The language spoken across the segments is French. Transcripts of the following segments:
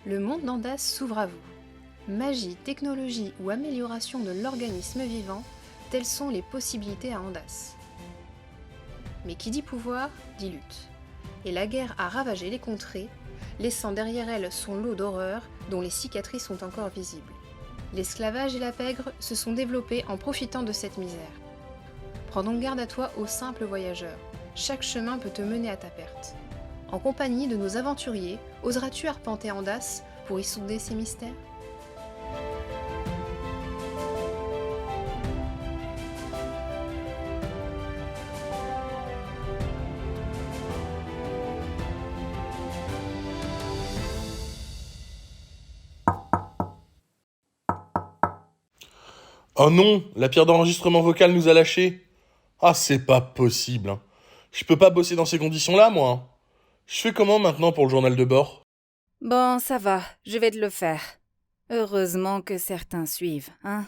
Le monde d'Andas s'ouvre à vous. Magie, technologie ou amélioration de l'organisme vivant, telles sont les possibilités à Andas. Mais qui dit pouvoir, dit lutte. Et la guerre a ravagé les contrées, laissant derrière elle son lot d'horreurs dont les cicatrices sont encore visibles. L'esclavage et la pègre se sont développés en profitant de cette misère. Prends donc garde à toi, ô simple voyageur. Chaque chemin peut te mener à ta perte. En compagnie de nos aventuriers, oseras-tu arpenter Andas pour y sonder ces mystères ? Oh non, la pierre d'enregistrement vocal nous a lâchés. Ah, c'est pas possible. Hein. Je peux pas bosser dans ces conditions-là, moi. Hein. Je fais comment maintenant pour le journal de bord ? Bon, ça va, je vais te le faire. Heureusement que certains suivent, hein.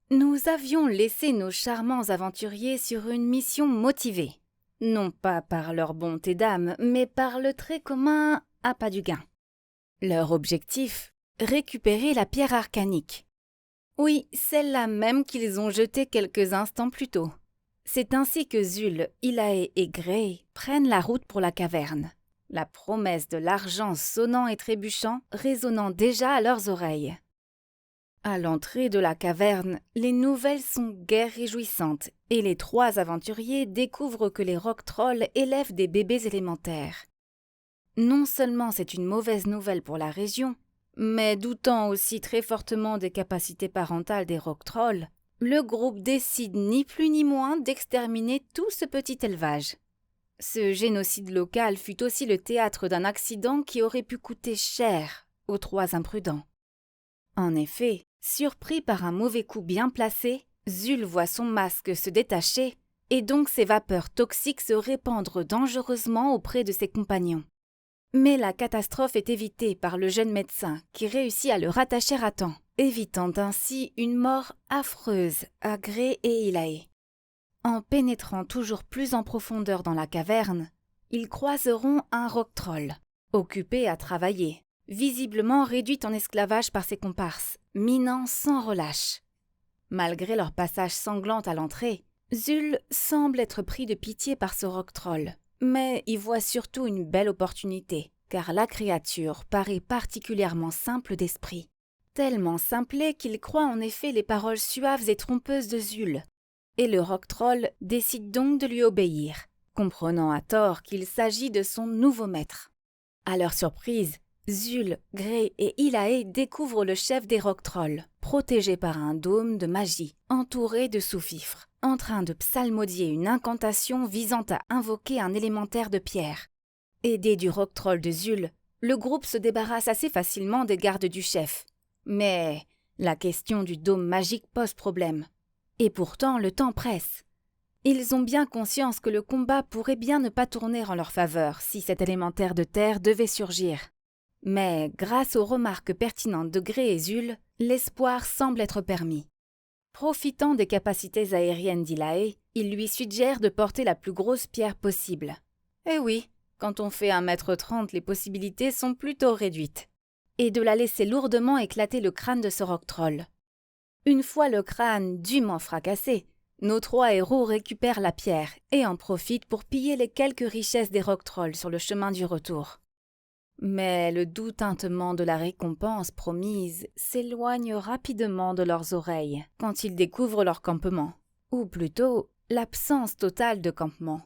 Nous avions laissé nos charmants aventuriers sur une mission motivée. Non pas par leur bonté d'âme, mais par le trait commun appât du gain. Leur objectif, récupérer la pierre arcanique. Oui, celle-là même qu'ils ont jetée quelques instants plus tôt. C'est ainsi que Zul, Ilae et Grey prennent la route pour la caverne. La promesse de l'argent sonnant et trébuchant résonnant déjà à leurs oreilles. À l'entrée de la caverne, les nouvelles sont guère réjouissantes et les trois aventuriers découvrent que les rocs trolls élèvent des bébés élémentaires. Non seulement c'est une mauvaise nouvelle pour la région, mais doutant aussi très fortement des capacités parentales des rocs trolls, le groupe décide ni plus ni moins d'exterminer tout ce petit élevage. Ce génocide local fut aussi le théâtre d'un accident qui aurait pu coûter cher aux trois imprudents. En effet, surpris par un mauvais coup bien placé, Zul voit son masque se détacher et donc ses vapeurs toxiques se répandre dangereusement auprès de ses compagnons. Mais la catastrophe est évitée par le jeune médecin qui réussit à le rattacher à temps, évitant ainsi une mort affreuse à Grey et Ilae. En pénétrant toujours plus en profondeur dans la caverne, ils croiseront un roc troll, occupé à travailler, visiblement réduit en esclavage par ses comparses, minant sans relâche. Malgré leur passage sanglant à l'entrée, Zul semble être pris de pitié par ce roc troll, mais y voit surtout une belle opportunité, car la créature paraît particulièrement simple d'esprit. Tellement simplé qu'il croit en effet les paroles suaves et trompeuses de Zul. Et le roc troll décide donc de lui obéir, comprenant à tort qu'il s'agit de son nouveau maître. À leur surprise, Zul, Grey et Ilae découvrent le chef des roc trolls, protégé par un dôme de magie, entouré de sous-fifres, en train de psalmodier une incantation visant à invoquer un élémentaire de pierre. Aidé du roc troll de Zul, le groupe se débarrasse assez facilement des gardes du chef. Mais la question du dôme magique pose problème. Et pourtant, le temps presse. Ils ont bien conscience que le combat pourrait bien ne pas tourner en leur faveur si cet élémentaire de terre devait surgir. Mais, grâce aux remarques pertinentes de Grey et Zul, l'espoir semble être permis. Profitant des capacités aériennes d'Ilae, il lui suggère de porter la plus grosse pierre possible. Eh oui, quand on fait 1,30 m, les possibilités sont plutôt réduites. Et de la laisser lourdement éclater le crâne de ce roc troll. Une fois le crâne dûment fracassé, nos trois héros récupèrent la pierre et en profitent pour piller les quelques richesses des roc trolls sur le chemin du retour. Mais le doux tintement de la récompense promise s'éloigne rapidement de leurs oreilles quand ils découvrent leur campement, ou plutôt l'absence totale de campement.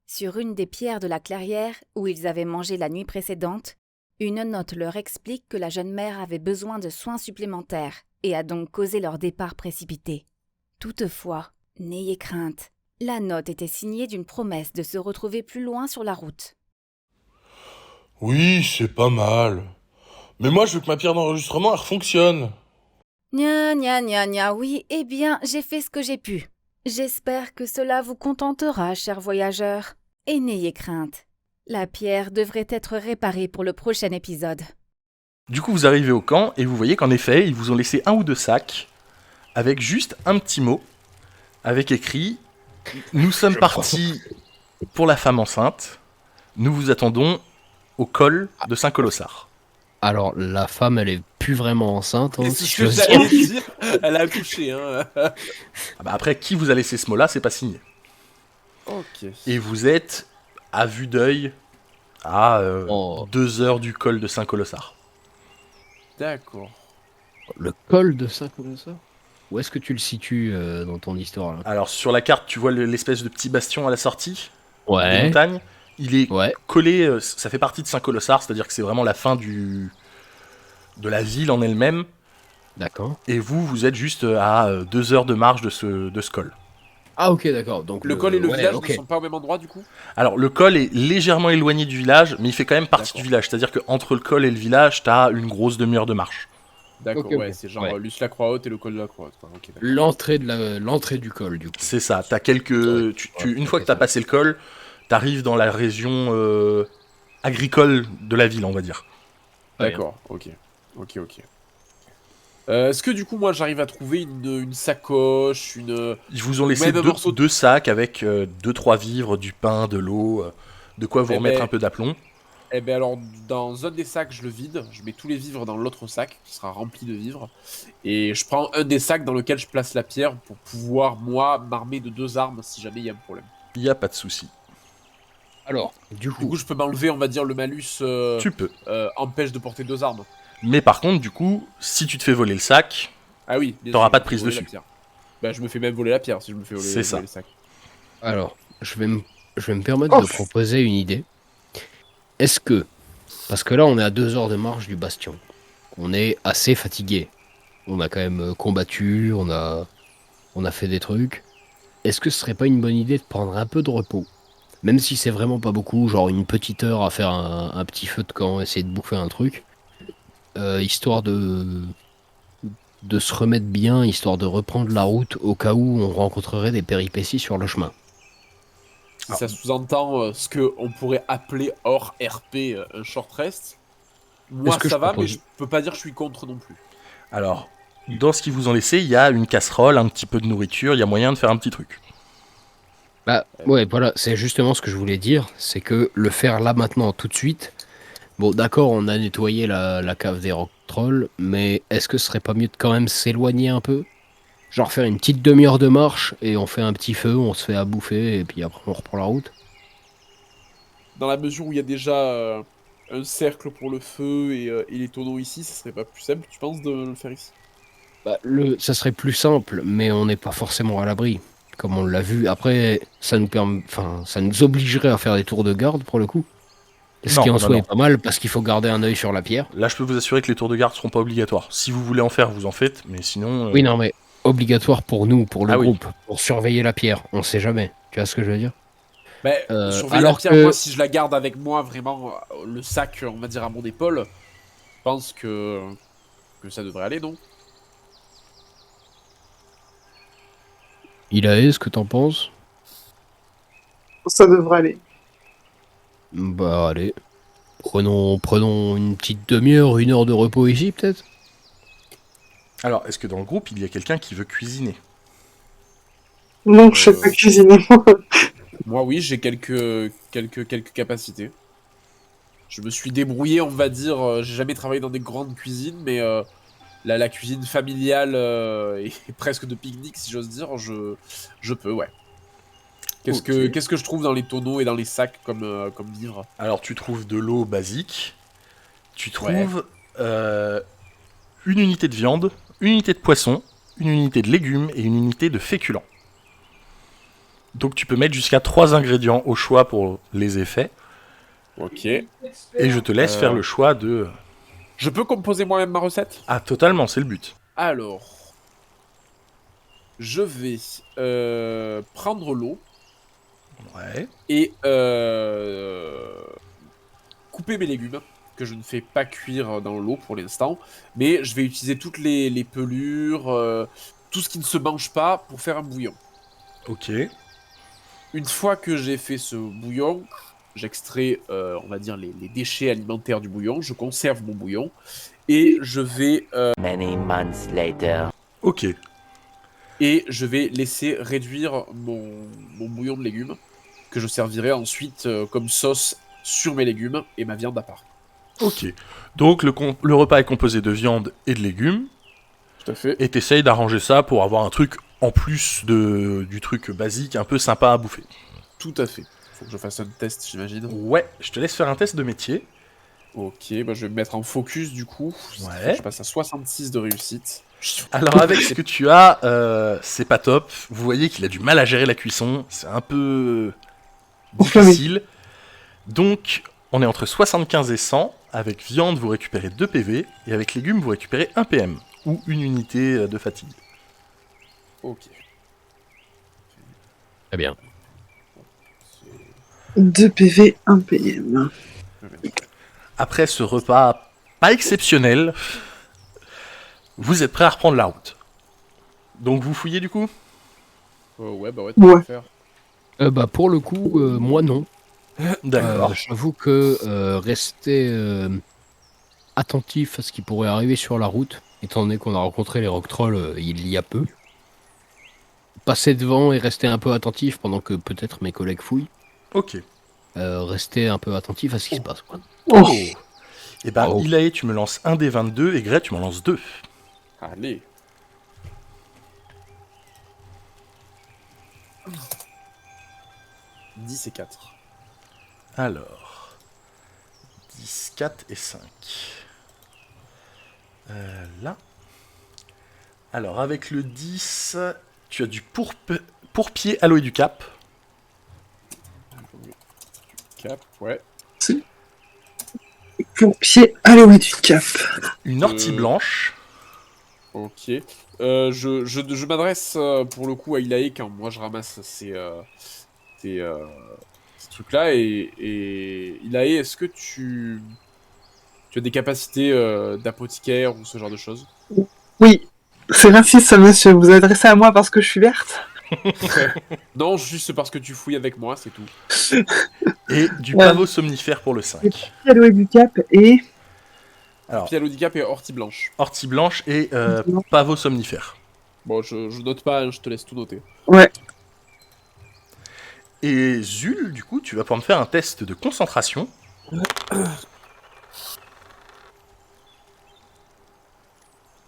Sur une des pierres de la clairière où ils avaient mangé la nuit précédente, une note leur explique que la jeune mère avait besoin de soins supplémentaires et a donc causé leur départ précipité. Toutefois, n'ayez crainte, la note était signée d'une promesse de se retrouver plus loin sur la route. Oui, c'est pas mal. Mais moi, je veux que ma pierre d'enregistrement, elle fonctionne. Gna, oui, eh bien, j'ai fait ce que j'ai pu. J'espère que cela vous contentera, chers voyageurs. Et n'ayez crainte, la pierre devrait être réparée pour le prochain épisode. Du coup, vous arrivez au camp et vous voyez qu'en effet, ils vous ont laissé 1 ou 2 sacs avec juste un petit mot, avec écrit « Nous sommes partis pour la femme enceinte. Nous vous attendons au col de Saint-Colossar. Alors, la femme, elle est plus vraiment enceinte. Et Hein, c'est si ce que j'ose j'allais dire. dire. Elle a accouché. Hein. Ah bah après, qui vous a laissé ce mot-là, c'est pas signé. Ok. Et vous êtes, à vue d'œil, à Oh. 2 heures du col de Saint-Colossar. D'accord. Le col de Saint-Colossar. Où est-ce que tu le situes dans ton histoire là? Alors sur la carte, tu vois l'espèce de petit bastion à la sortie des Ouais. montagnes. Il est Ouais. collé, ça fait partie de Saint-Colossar, c'est-à-dire que c'est vraiment la fin de la ville en elle-même. D'accord. Et vous êtes juste à 2 heures de marche de ce col. Ah ok, d'accord. Donc Le col et le ouais, village ok. ne sont pas au même endroit du coup. Alors le col est légèrement éloigné du village, mais il fait quand même partie D'accord. du village. C'est-à-dire qu'entre le col et le village, t'as une grosse demi-heure de marche. D'accord, Ok, ouais, ok. c'est genre Ouais. Luce-la-Croix-Haute et le col de la Croix-Haute. Quoi. Ok, d'accord. L'entrée du col, du coup. C'est ça. T'as quelques. Ouais. Une Ouais, fois ok, que t'as ça. passé le col, t'arrives dans la région agricole de la ville, on va dire. Très bien. D'accord, ok. Ok. Est-ce que du coup, moi, j'arrive à trouver une sacoche, une. Ils vous ont laissé Même un morceau de- deux sacs avec 2-3 vivres, du pain, de l'eau, de quoi vous Eh remettre ben- un peu d'aplomb. Eh ben alors, dans un des sacs, je le vide. Je mets tous les vivres dans l'autre sac, qui sera rempli de vivres. Et je prends un des sacs dans lequel je place la pierre pour pouvoir, moi, m'armer de 2 armes si jamais il y a un problème. Il n'y a pas de souci. Alors, du Du coup, coup, je peux m'enlever, on va dire, le malus Tu peux. empêche de porter 2 armes. Mais par contre, du coup, si tu te fais voler le sac, Ah oui, bien T'auras sûr, pas je de me fais prise voler la dessus. pierre. Bah, je me fais même voler la pierre si je me fais voler, C'est ça. voler le sac. alors, je vais me permettre de proposer une idée. Est-ce que, parce que là, on est à 2 heures de marche du bastion, on est assez fatigué. On a quand même combattu, on a fait des trucs. Est-ce que ce serait pas une bonne idée de prendre un peu de repos? Même si c'est vraiment pas beaucoup, genre une petite heure à faire un petit feu de camp, essayer de bouffer un truc, histoire de se remettre bien, histoire de reprendre la route au cas où on rencontrerait des péripéties sur le chemin. Si ça sous-entend ce qu'on pourrait appeler hors RP un short rest, moi Est-ce que ça je va, propose- mais je peux pas dire que je suis contre non plus. alors, dans ce qu'ils vous ont laissé, il y a une casserole, un petit peu de nourriture, il y a moyen de faire un petit truc. Bah ouais, voilà, c'est justement ce que je voulais dire, c'est que le faire là maintenant, tout de suite, bon d'accord, on a nettoyé la cave des rock trolls, mais est-ce que ce serait pas mieux de quand même s'éloigner un peu? Genre faire une petite demi-heure de marche et on fait un petit feu, on se fait à bouffer et puis après on reprend la route? Dans la mesure où il y a déjà un cercle pour le feu et les tonneaux ici, ça serait pas plus simple, tu penses, de le faire ici? Bah, ça serait plus simple, mais on n'est pas forcément à l'abri, comme on l'a vu. Après, ça nous obligerait à faire des tours de garde pour le coup. Ce Non, qui en non, soi non. est pas mal parce qu'il faut garder un œil sur la pierre. Là, je peux vous assurer que les tours de garde seront pas obligatoires. Si vous voulez en faire, vous en faites, mais sinon... Oui, non, mais obligatoire pour nous, pour le Ah oui. groupe, pour surveiller la pierre. On sait jamais. Tu vois ce que je veux dire? Bah, surveiller la alors pierre, que- moi, si je la garde avec moi, vraiment, le sac, on va dire, à mon épaule, je pense que ça devrait aller, non? Ilaë, ce que t'en penses? Ça devrait aller. Bah, allez. Prenons une petite demi-heure, 1 heure de repos ici, peut-être? Alors, est-ce que dans le groupe, il y a quelqu'un qui veut cuisiner? Non, je sais pas cuisiner. Moi, oui, j'ai quelques capacités. Je me suis débrouillé, on va dire. J'ai jamais travaillé dans des grandes cuisines, mais la cuisine familiale et presque de pique-nique, si j'ose dire, je peux, ouais. Qu'est-ce que je trouve dans les tonneaux et dans les sacs comme vivre? Alors, tu trouves de l'eau basique, tu trouves une unité de viande, une unité de poisson, une unité de légumes et une unité de féculents. Donc tu peux mettre jusqu'à 3 ingrédients au choix pour les effets, Ok. et je te laisse faire le choix de... Je peux composer moi-même ma recette? Ah, totalement, c'est le but. Alors, je vais prendre l'eau Ouais. et couper mes légumes, que je ne fais pas cuire dans l'eau pour l'instant, mais je vais utiliser toutes les pelures, tout ce qui ne se mange pas pour faire un bouillon. Ok. Une fois que j'ai fait ce bouillon, j'extrais, on va dire, les déchets alimentaires du bouillon, je conserve mon bouillon, et je vais Many months later. Ok. laisser réduire mon bouillon de légumes, que je servirai ensuite comme sauce sur mes légumes et ma viande à part. Ok. Donc le repas est composé de viande et de légumes, Tout à fait. et t'essayes d'arranger ça pour avoir un truc en plus du truc basique, un peu sympa à bouffer. Tout à fait. Faut que je fasse un test, j'imagine. Ouais, je te laisse faire un test de métier. Ok, bah je vais me mettre en focus du coup. Ouais. Je passe à 66 de réussite. Alors avec ce que tu as, c'est pas top. Vous voyez qu'il a du mal à gérer la cuisson. C'est un peu difficile. Donc on est entre 75 et 100. Avec viande, vous récupérez 2 PV. Et avec légumes, vous récupérez 1 PM. Ou une unité de fatigue. Ok. Très bien. 2 PV, 1 PM. Après ce repas pas exceptionnel, vous êtes prêt à reprendre la route. Donc vous fouillez du coup ? Ouais, bah ouais, tu peux Ouais. le faire. Bah pour le coup, moi non. D'accord. J'avoue que rester attentif à ce qui pourrait arriver sur la route, étant donné qu'on a rencontré les rock trolls il y a peu. Passer devant et rester un peu attentif pendant que peut-être mes collègues fouillent. Ok. Rester un peu attentif à ce qui se passe, quoi. Oh, Et ben Oh. Ilae, tu me lances un des 22 et Gray, tu m'en lances 2. Allez. « 10 et 4. Alors, 10, 4 et 5. Là. Alors, avec le 10, tu as du pourpier aloe du cap, Cap, ouais. pour pied, allez, du cap. une ortie Euh. blanche, Ok. Je m'adresse pour le coup à Ilae quand moi je ramasse ces trucs-là. Et Ilae, est-ce que tu as des capacités d'apothicaire ou ce genre de choses? Oui, c'est raciste, monsieur. Vous adressez à moi parce que je suis verte. Non, juste parce que tu fouilles avec moi, c'est tout. et du Ouais. pavot somnifère pour le 5. Allez, du cap et... Alors, Puis à l'handicap et ortie blanche. ortie blanche et pavot somnifère. Bon, je note pas, hein, je te laisse tout noter. Ouais. Et Zul, du coup, tu vas pouvoir me faire un test de concentration.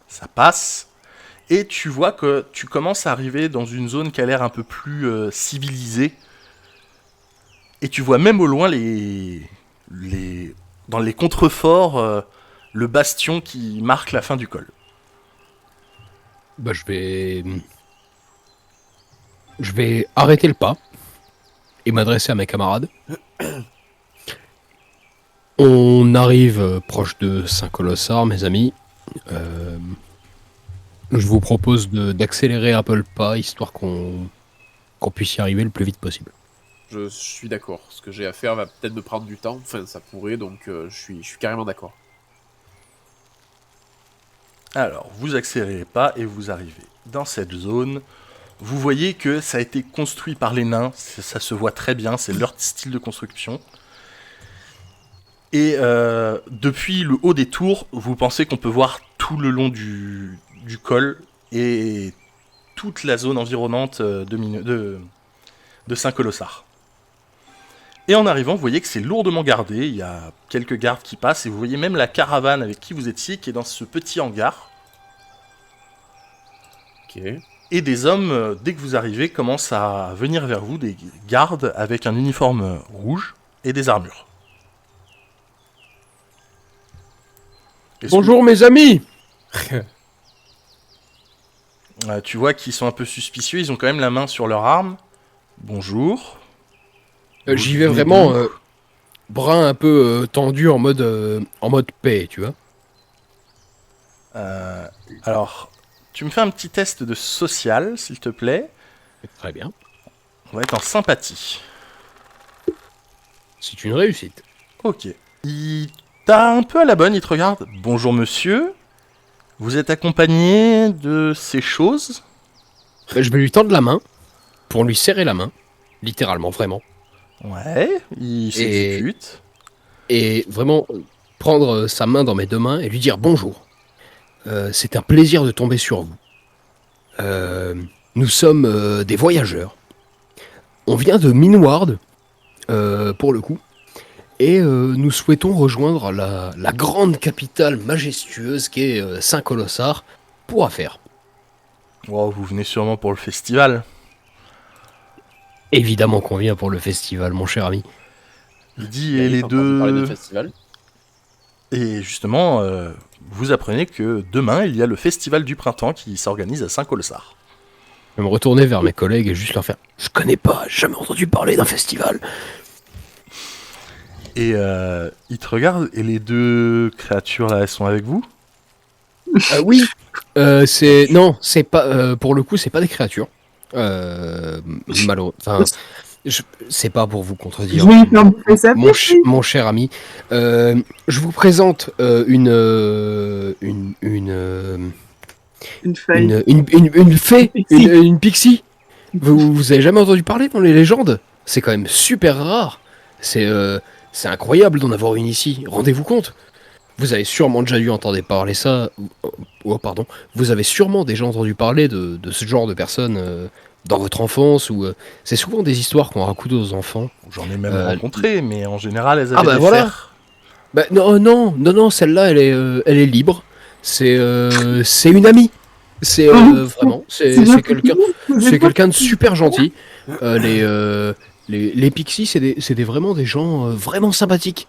Ça passe. Et tu vois que tu commences à arriver dans une zone qui a l'air un peu plus civilisée. Et tu vois même au loin dans les contreforts le bastion qui marque la fin du col. Bah je vais arrêter le pas et m'adresser à mes camarades. On arrive proche de Saint-Colossard, mes amis. Je vous propose d'accélérer un peu le pas, histoire qu'on puisse y arriver le plus vite possible. Je suis d'accord. Ce que j'ai à faire va peut-être me prendre du temps. Enfin, ça pourrait, donc je suis carrément d'accord. Alors, vous accélérez pas et vous arrivez dans cette zone. Vous voyez que ça a été construit par les nains, ça se voit très bien, c'est leur style de construction. Et depuis le haut des tours, vous pensez qu'on peut voir tout le long du col et toute la zone environnante de Saint-Colossard. Et en arrivant, vous voyez que c'est lourdement gardé, il y a quelques gardes qui passent, et vous voyez même la caravane avec qui vous étiez, qui est dans ce petit hangar. Ok. Et des hommes, dès que vous arrivez, commencent à venir vers vous, des gardes avec un uniforme rouge et des armures. Bonjour mes amis. Tu vois qu'ils sont un peu suspicieux, ils ont quand même la main sur leur arme. Bonjour. J'y vais vraiment bras un peu tendu en mode paix, tu vois. Alors, tu me fais un petit test de social, s'il te plaît. Très bien. On va être en sympathie. C'est une réussite. Ok. Il t'a un peu à la bonne, il te regarde. Bonjour monsieur. Vous êtes accompagné de ces choses ? Bah, je vais lui tendre la main pour lui serrer la main, littéralement, vraiment. Ouais, il s'exécute. Et vraiment prendre sa main dans mes deux mains et lui dire bonjour. C'est un plaisir de tomber sur vous. Nous sommes des voyageurs. On vient de Minward, pour le coup. et nous souhaitons rejoindre la grande capitale majestueuse qu'est Saint-Colossar pour affaires. Oh, vous venez sûrement pour le festival. Évidemment qu'on vient pour le festival, mon cher ami. Il dit, Yannick, et les t'as entendu parler de deux... festival. Et justement, vous apprenez que demain, il y a le festival du printemps qui s'organise à Saint-Colossar. Je vais me retourner vers mes collègues et juste leur faire « Je connais pas, j'ai jamais entendu parler d'un festival !» Et il te regarde, et les deux créatures là, elles sont avec vous? Oui, c'est... Non, c'est pas... pour le coup, c'est pas des créatures. Malheureux... Enfin, c'est pas pour vous contredire. Je vais lui faire bouffer sa Mon, pisse. mon cher ami, je vous présente une Une feuille. une fée, Pixie. une pixie. Vous avez jamais entendu parler dans les légendes? C'est quand même super rare. C'est incroyable d'en avoir une ici. Rendez-vous compte. Vous avez sûrement déjà dû entendre parler ça. Oh, pardon. Vous avez sûrement déjà entendu parler de ce genre de personnes dans votre enfance ou c'est souvent des histoires qu'on raconte aux enfants. J'en ai même rencontré, mais en général, elles avaient Ah bah des voilà. fers. Bah, non, celle-là, elle est libre. C'est une amie. C'est vraiment, c'est quelqu'un de super gentil. Les pixies, c'est vraiment des gens vraiment sympathiques.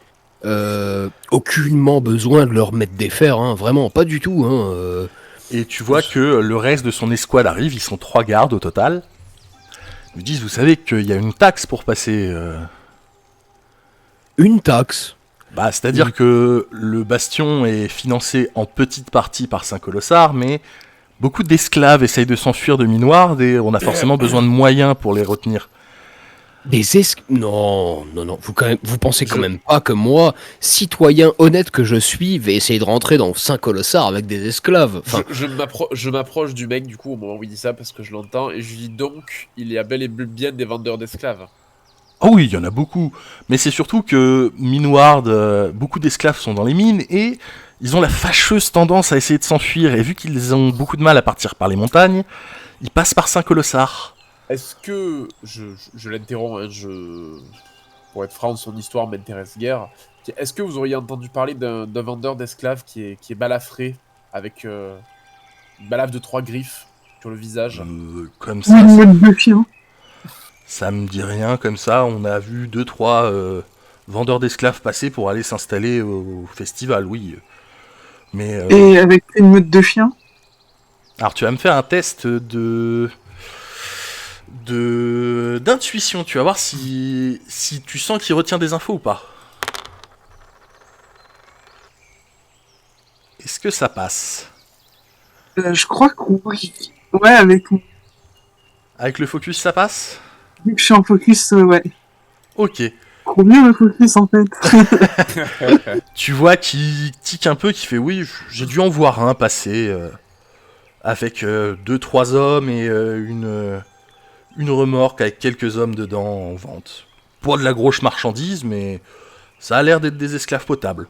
Aucunement besoin de leur mettre des fers, hein, vraiment, pas du tout. Hein, Et tu vois que le reste de son escouade arrive, ils sont 3 gardes au total. Ils lui disent, vous savez qu'il y a une taxe pour passer... Une taxe. Bah, c'est-à-dire que le bastion est financé en petite partie par Saint-Colossar, mais beaucoup d'esclaves essayent de s'enfuir de Minoirde et on a forcément besoin de moyens pour les retenir. Non. Vous pensez quand même pas que moi, citoyen honnête que je suis, vais essayer de rentrer dans Saint-Colossar avec des esclaves. Enfin, Je m'approche du mec du coup au moment où il dit ça parce que je l'entends et je lui dis donc il y a bel et bien des vendeurs d'esclaves. Ah oui, il y en a beaucoup, mais c'est surtout que Minoirde, beaucoup d'esclaves sont dans les mines et ils ont la fâcheuse tendance à essayer de s'enfuir et vu qu'ils ont beaucoup de mal à partir par les montagnes, ils passent par Saint-Colossar. Est-ce que je l'interromps, hein, pour être franc, son histoire m'intéresse guère. Est-ce que vous auriez entendu parler d'un vendeur d'esclaves qui est balafré avec une balafre de 3 griffes sur le visage? Comme Ou ça, une meute de chiens. ça me dit rien comme ça. On a vu 2-3 vendeurs d'esclaves passer pour aller s'installer au festival, oui. Mais Et avec une meute de chiens. alors tu vas me faire un test d'intuition. Tu vas voir si tu sens qu'il retient des infos ou pas. Est-ce que ça passe? Je crois que oui. Ouais, avec... Avec le focus, ça passe? Vu que je suis en focus, ouais. Ok. Trop bien le focus, en fait. Tu vois qu'il tique un peu, qu'il fait oui, j'ai dû en voir un passer avec 2-3 hommes et une remorque avec quelques hommes dedans en vente. Pas de la grosse marchandise, mais ça a l'air d'être des esclaves potables.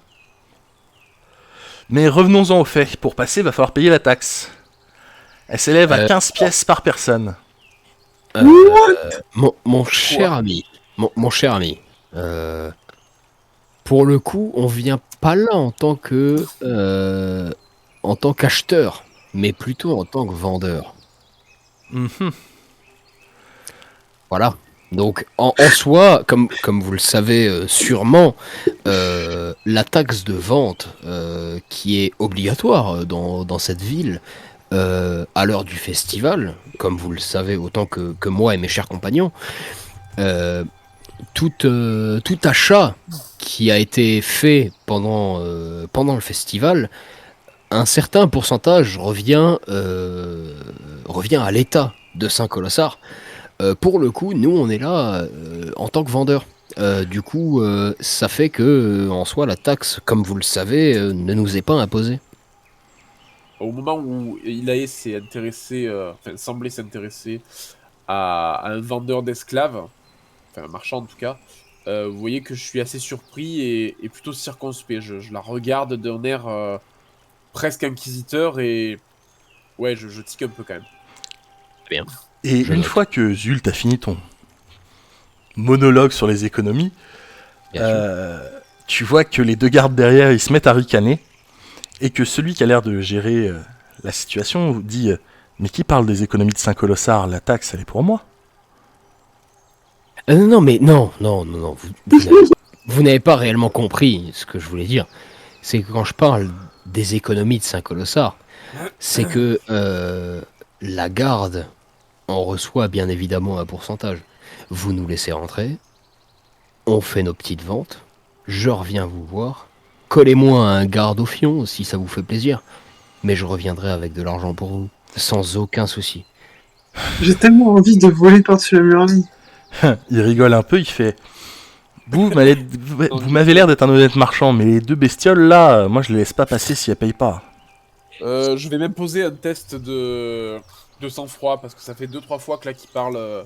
Mais revenons-en au fait, pour passer, va falloir payer la taxe. Elle s'élève à 15 pièces par personne. mon cher ami, mon cher ami, pour le coup, on vient pas là en tant qu'acheteur, mais plutôt en tant que vendeur. Mhm. Voilà. Donc, en soi, comme vous le savez sûrement, la taxe de vente qui est obligatoire dans cette ville à l'heure du festival, comme vous le savez autant que moi et mes chers compagnons, tout achat qui a été fait pendant le festival, un certain pourcentage revient à l'État de Saint-Colossar. Pour le coup, nous, on est là en tant que vendeur. Du coup, ça fait que, en soi, la taxe, comme vous le savez, ne nous est pas imposée. Au moment où Ilae s'est intéressé, semblait s'intéresser à un vendeur d'esclaves, enfin un marchand en tout cas, vous voyez que je suis assez surpris et plutôt circonspect. Je la regarde d'un air presque inquisiteur et ouais, je tique un peu quand même. Bien. Et Je une note. fois que Zult a fini ton monologue sur les économies, Bien sûr. Tu vois que les deux gardes derrière, ils se mettent à ricaner, et que celui qui a l'air de gérer la situation vous dit mais qui parle des économies de Saint-Colossard? La taxe, elle est pour moi. Non, mais non. Vous n'avez pas réellement compris ce que je voulais dire. C'est que quand je parle des économies de Saint-Colossard, c'est que la garde en reçoit bien évidemment un pourcentage. Vous nous laissez rentrer, on fait nos petites ventes, je reviens vous voir, collez-moi un garde au fion si ça vous fait plaisir, mais je reviendrai avec de l'argent pour vous, sans aucun souci. J'ai tellement envie de voler par-dessus la muraille. Il rigole un peu, il fait vous m'avez l'air d'être un honnête marchand, mais les deux bestioles là, moi je les laisse pas passer si elles payent pas. Je vais même poser un test de sang-froid parce que ça fait 2-3 fois que là qu'il parle.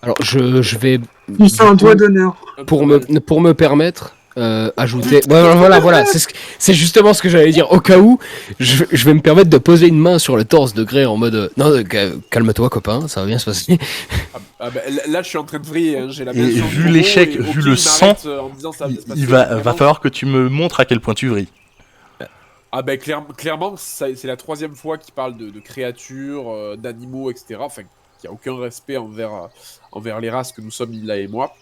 Alors je vais, Il fait un doigt d'honneur. pour me permettre, ajouter... Voilà, c'est justement ce que j'allais dire. Au cas où, je vais me permettre de poser une main sur le torse de Grey en mode non, calme-toi copain, ça va bien se passer. Là, je suis en train de vriller. Hein. J'ai la Et main sur le vu bureau l'échec, et vu Oki le sang, m'arrête, en me disant, ça va bien se passer. Il va Vraiment, falloir que tu me montres à quel point tu vrilles. Clairement, c'est la 3e fois qu'il parle de créatures, d'animaux, etc. Enfin, il n'y a aucun respect envers les races que nous sommes, Illa et moi.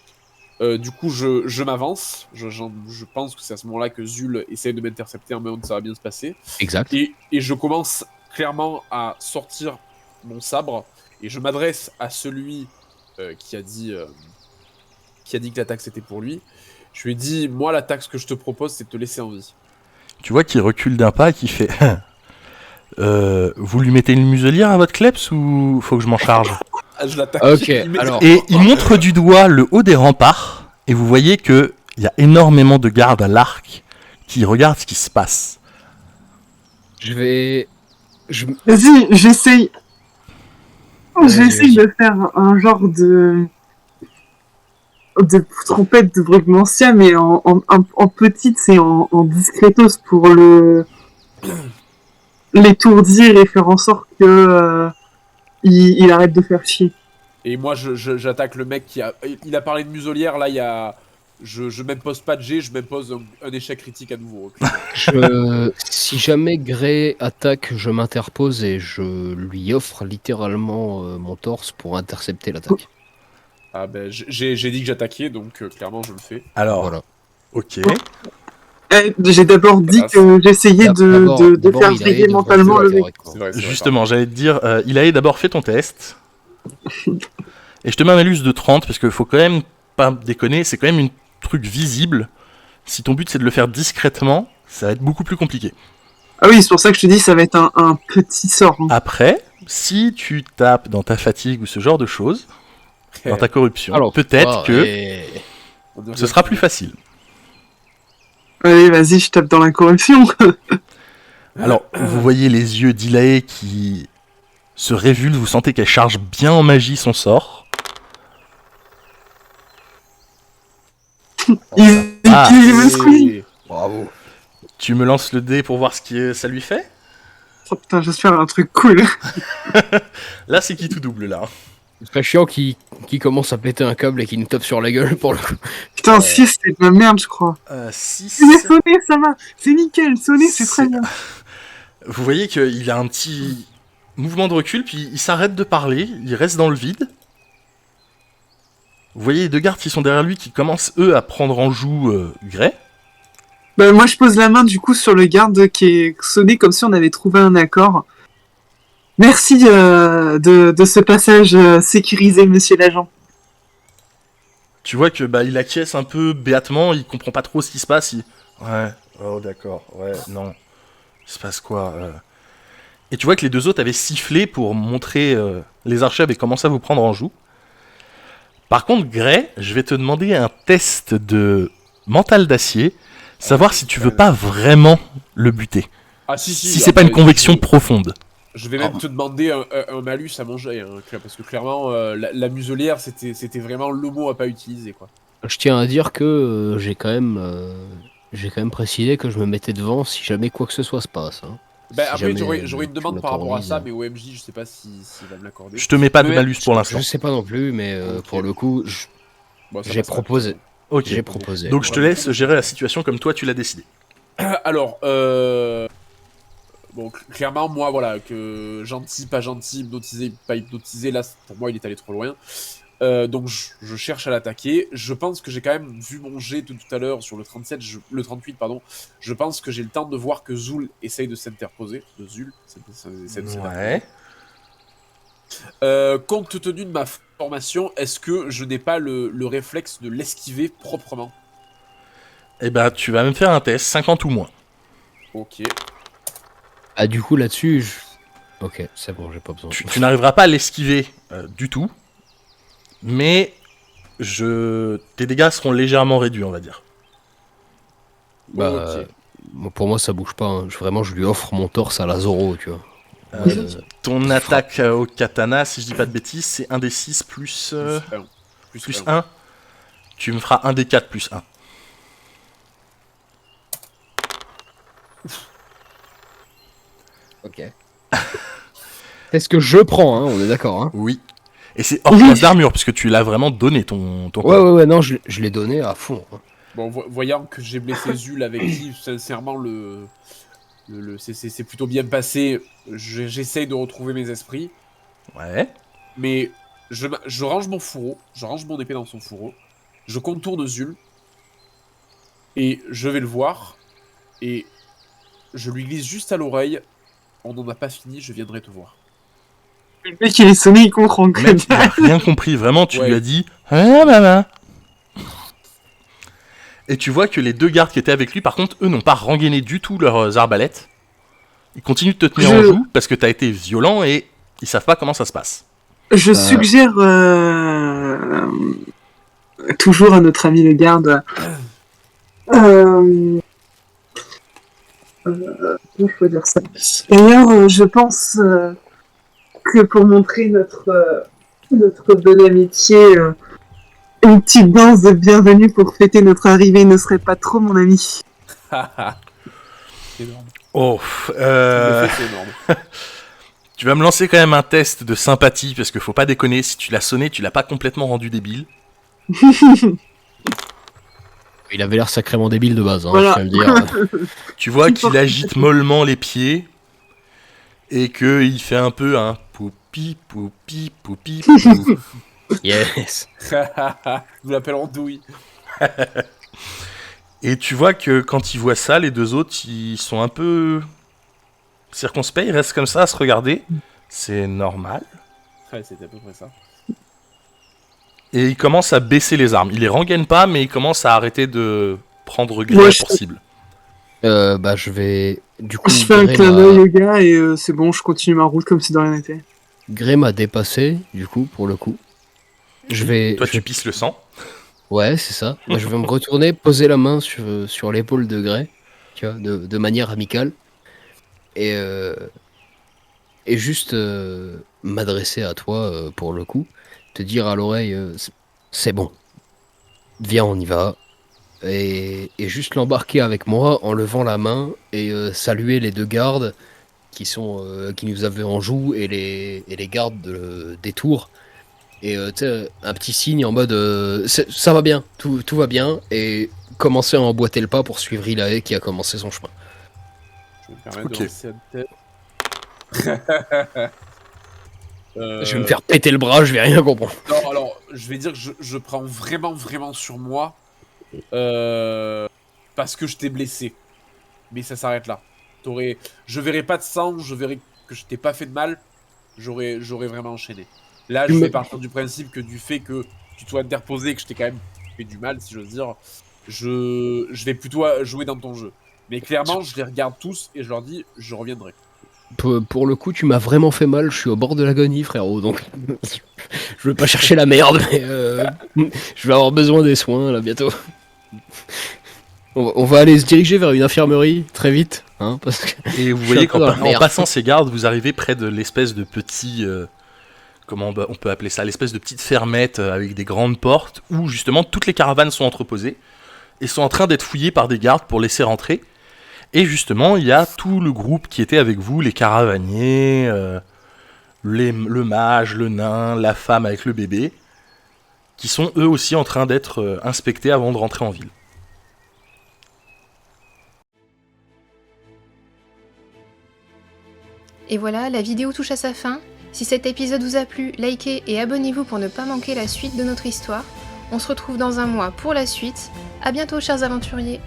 Du coup, je m'avance. Je pense que c'est à ce moment-là que Zul essaie de m'intercepter en me disant que ça va bien se passer. Exact. Et je commence clairement à sortir mon sabre et je m'adresse à celui qui a dit que la taxe était pour lui. Je lui ai dit, moi, la taxe que je te propose, c'est de te laisser en vie. Tu vois qu'il recule d'un pas et qu'il fait vous lui mettez une muselière à votre kleps ou faut que je m'en charge? Je l'attaque. Ok, alors... Et il montre du doigt le haut des remparts et vous voyez que il y a énormément de gardes à l'arc qui regardent ce qui se passe. Vas-y, j'essaye. J'essaye de faire un genre de trompette de Brugmansia, mais en petite, c'est en discretos pour l'étourdir et faire en sorte que il arrête de faire chier. Et moi, j'attaque le mec il a parlé de muselière, là, il y a... Je m'impose pas de G, je m'impose un échec critique à nouveau. Si jamais Grey attaque, je m'interpose et je lui offre littéralement mon torse pour intercepter l'attaque. Ah ben, j'ai dit que j'attaquais, donc clairement, je le fais. Alors, Voilà. ok. J'ai d'abord dit que j'essayais de D'abord, faire il a vriller aidé mentalement le mec. C'est vrai, Justement, j'allais te dire, Ilaé, d'abord fais ton test. Et je te mets un malus de 30 parce qu'il faut quand même pas déconner, c'est quand même un truc visible. Si ton but c'est de le faire discrètement, ça va être beaucoup plus compliqué. Ah oui, c'est pour ça que je te dis ça va être un petit sort. Hein. Après, si tu tapes dans ta fatigue ou ce genre de choses, dans ta corruption, Alors, peut-être que ce sera plus facile. Allez, vas-y, je tape dans la corruption. Alors, vous voyez les yeux d'Ilaé qui se révulsent, vous sentez qu'elle charge bien en magie son sort. Ah. Bravo. Tu me lances le dé pour voir ce que ça lui fait. Oh putain, j'espère un truc cool. Là, c'est qui tout double, là. C'est très chiant qui commence à péter un câble et qui nous tape sur la gueule pour le coup. Putain, 6, c'est de la merde, je crois. 6... Mais sonner, ça va. C'est nickel, sonner, c'est très bien. Vous voyez qu'il a un petit mouvement de recul, puis il s'arrête de parler, il reste dans le vide. Vous voyez les deux gardes qui sont derrière lui qui commencent, eux, à prendre en joue Grey. Bah, moi, je pose la main, du coup, sur le garde qui est sonné comme si on avait trouvé un accord. Merci de ce passage sécurisé, monsieur l'agent. Tu vois que il acquiesce un peu béatement, il comprend pas trop ce qui se passe. Ouais, oh d'accord, ouais, non. Il se passe quoi Et tu vois que les deux autres avaient sifflé pour montrer les archers avaient commencé à vous prendre en joue. Par contre, Grey, je vais te demander un test de mental d'acier, savoir si tu veux pas vraiment le buter. Ah si, Si c'est pas une conviction profonde. Je vais même te demander un malus à manger, hein, parce que clairement, la muselière, c'était vraiment le mot à pas utiliser, quoi. Je tiens à dire que j'ai quand même précisé que je me mettais devant si jamais quoi que ce soit se passe. Hein. Bah Si après, jamais, j'aurais une demande tu par rapport à ça, m'autorises. mais OMJ, je sais pas s'il va me l'accorder. Je te mets pas de Ouais, malus pour l'instant. Je sais pas non plus, mais Ok. pour le coup, Bon, ça j'ai passera. proposé. Ok. J'ai proposé. Donc je te laisse gérer la situation comme toi tu l'as décidé. Alors, bon, clairement, moi, voilà, que gentil, pas gentil, hypnotisé, pas hypnotisé, là, pour moi, il est allé trop loin. Donc, je cherche à l'attaquer. Je pense que j'ai quand même vu mon jet tout à l'heure sur le 37, le 38, pardon. Je pense que j'ai le temps de voir que Zul essaye de s'interposer. Ouais. Compte tenu de ma formation, est-ce que je n'ai pas le réflexe de l'esquiver proprement? Eh ben, tu vas me faire un test, 50 ou moins. Ok. Ah, Du coup, là-dessus, ok, c'est bon, j'ai pas besoin. Tu n'arriveras pas à l'esquiver du tout, mais tes dégâts seront légèrement réduits, on va dire. Bah, pour moi, ça bouge pas. Hein. Vraiment, je lui offre mon torse à la Zoro, tu vois. Ton attaque au katana, si je dis pas de bêtises, c'est 1 des 6 plus plus 1. Tu me feras 1 des 4 plus 1. Ok. C'est ce que je prends, hein, on est d'accord. Hein. Oui. Et c'est hors classe d'armure, puisque tu l'as vraiment donné ton Ouais, non, je l'ai donné à fond. Hein. Bon, voyant que j'ai blessé Zul avec qui, sincèrement, c'est plutôt bien passé. J'essaye de retrouver mes esprits. Ouais. Mais je range mon fourreau, je range mon épée dans son fourreau. Je contourne Zul. Et je vais le voir. Et je lui glisse juste à l'oreille. On n'en a pas fini, je viendrai te voir. Le mec, il est sonné, il comprend. Le mec, il a rien compris, vraiment, tu Ouais. lui as dit « Ah, maman !» Et tu vois que les 2 gardes qui étaient avec lui, par contre, eux n'ont pas rengainé du tout leurs arbalètes. Ils continuent de te tenir en joue parce que t'as été violent et ils savent pas comment ça se passe. Je suggère toujours à notre ami le garde. Il faut dire ça. D'ailleurs, je pense que pour montrer notre bonne amitié, une petite danse de bienvenue pour fêter notre arrivée ne serait pas trop, mon ami. C'est énorme. Oh, C'est énorme. tu vas me lancer quand même un test de sympathie parce qu'il faut pas déconner, si tu l'as sonné, tu l'as pas complètement rendu débile. Il avait l'air sacrément débile de base, hein, Voilà. je tiens à le dire. Tu vois qu'il agite mollement les pieds et qu'il fait un peu un poupi, poupi, poupi, pou. Yes. Nous l'appellerons Douille. Et tu vois que quand ils voient ça, les 2 autres, ils sont un peu circonspects, ils restent comme ça à se regarder. C'est normal. Ouais, c'était à peu près ça. Et ils commencent à baisser les armes. Ils les rengainent pas, mais ils commencent à arrêter de prendre gré Moi, pour cible. Bah, je vais. Du coup, Je fais un clin d'œil au gars et c'est bon, je continue ma route comme si de rien n'était. Grey m'a dépassé, du coup, pour le coup. Toi, tu pisses le sang. Ouais, c'est ça. Bah, je vais me retourner, poser la main sur l'épaule de Grey, tu vois, de manière amicale. Et juste m'adresser à toi, pour le coup. Te dire à l'oreille, c'est bon. Viens, on y va. Et juste l'embarquer avec moi en levant la main et saluer les 2 gardes qui nous avaient en joue et les gardes des tours. Et tu sais, un petit signe en mode ça va bien, tout va bien, et commencer à emboîter le pas pour suivre Ilae qui a commencé son chemin. Je vais me permettre Ok. de lancer un tête. Je vais me faire péter le bras, je vais rien comprendre. Non, alors, je vais dire que je prends vraiment sur moi. Parce que je t'ai blessé. Mais ça s'arrête là. Je verrai pas de sang, je verrai que je t'ai pas fait de mal. J'aurais vraiment enchaîné. Là, je vais partir du principe que du fait que tu te sois interposé et que je t'ai quand même fait du mal, si j'ose dire, je vais plutôt jouer dans ton jeu. Mais clairement, je les regarde tous et je leur dis, je reviendrai. Pour le coup, tu m'as vraiment fait mal, je suis au bord de l'agonie, frérot, donc je veux pas chercher la merde, mais je vais avoir besoin des soins, là, bientôt. On va aller se diriger vers une infirmerie, très vite, hein, parce que... Et vous Je voyez suis un peu dans la qu'en merde. passant ces gardes, vous arrivez près de l'espèce de petit... comment on peut appeler ça? L'espèce de petite fermette avec des grandes portes où justement toutes les caravanes sont entreposées et sont en train d'être fouillées par des gardes pour laisser rentrer. Et justement, il y a tout le groupe qui était avec vous, les caravaniers, le mage, le nain, la femme avec le bébé, qui sont eux aussi en train d'être inspectés avant de rentrer en ville. Et voilà, la vidéo touche à sa fin. Si cet épisode vous a plu, likez et abonnez-vous pour ne pas manquer la suite de notre histoire. On se retrouve dans un mois pour la suite. À bientôt chers aventuriers.